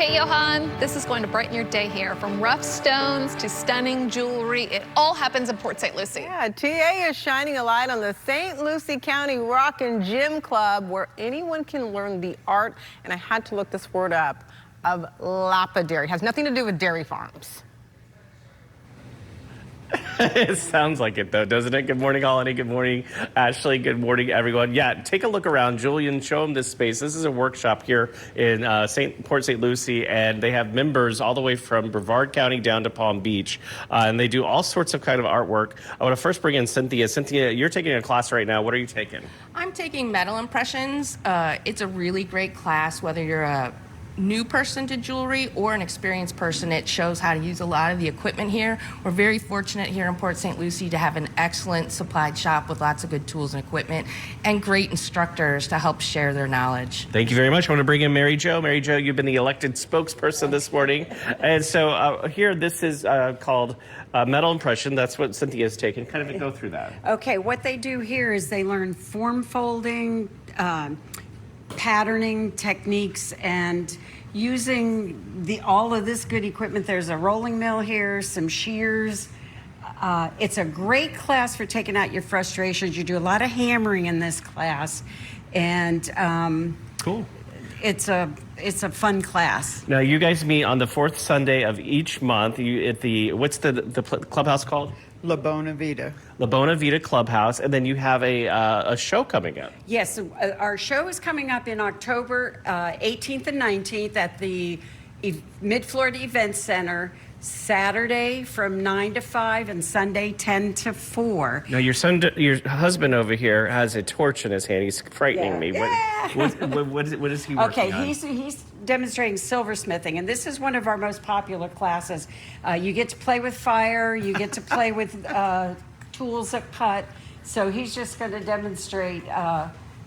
Okay, Johan, this is going to brighten your day here. From rough stones to stunning jewelry, it all happens in Port St. Lucie. Yeah, TA is shining a light on the St. Lucie County Rock and Gym Club, where anyone can learn the art, and I had to look this word up, of lapidary. It has nothing to do with dairy farms. It sounds like it, though, doesn't it? Good morning, Holly. Good morning, Ashley. Good morning, everyone. Yeah, take a look around. Julian, show them this space. This is a workshop here in Port St. Lucie, and they have members all the way from Brevard County down to Palm Beach, and they do all sorts of kind of artwork. I want to first bring in Cynthia. Cynthia, you're taking a class right now. What are you taking? I'm taking metal impressions. It's a really great class, whether you're a new person to jewelry or an experienced person. It shows how to use a lot of the equipment here. We're very fortunate here in Port St. Lucie to have an excellent supplied shop with lots of good tools and equipment and great instructors to help share their knowledge. Thank you very much. I want to bring in Mary Jo. Mary Jo, you've been the elected spokesperson this morning. And so here, this is called metal impression. That's what Cynthia's taken. Kind of go through that. Okay, what they do here is they learn form folding, patterning techniques, and using all of this good equipment. There's a rolling mill here, some shears. It's a great class for taking out your frustrations. You do a lot of hammering in this class, and Cool. It's a fun class. Now, you guys meet on the fourth Sunday of each month. At the what's the clubhouse called? La Buona Vita. La Buona Vita Clubhouse, and then you have a show coming up. Yes, our show is coming up in October 18th and 19th at the Mid-Florida Event Center, Saturday from 9 to 5 and Sunday 10 to 4. Now, your husband over here has a torch in his hand. He's frightening me. Yeah. What is he working on? Okay, he's demonstrating silversmithing, and this is one of our most popular classes. You get to play with fire, you get to play with tools that cut. So he's just going to demonstrate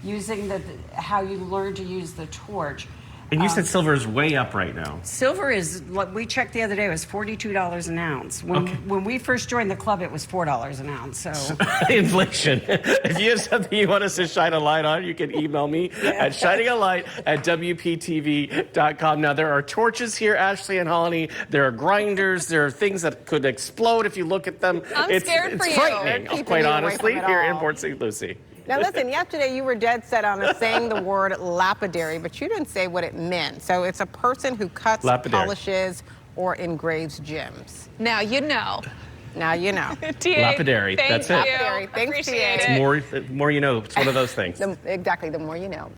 using how you learn to use the torch. And you said silver is way up right now. Silver is, what we checked the other day, was $42 an ounce. When we first joined the club, it was $4 an ounce. So inflation. If you have something you want us to shine a light on, you can email me at shiningalight@wptv.com. Now, there are torches here, Ashley and Holly. There are grinders. There are things that could explode if you look at them. I'm scared for you. It's frightening, quite honestly, here in all. Port St. Lucie. Now listen, yesterday you were dead set on saying the word lapidary, but you didn't say what it meant. So it's a person who cuts, polishes, or engraves gems. Now you know. Now you know. Lapidary, that's it. Lapidary. Thanks, Appreciate TA. it. More you know. It's one of those things. Exactly, the more you know.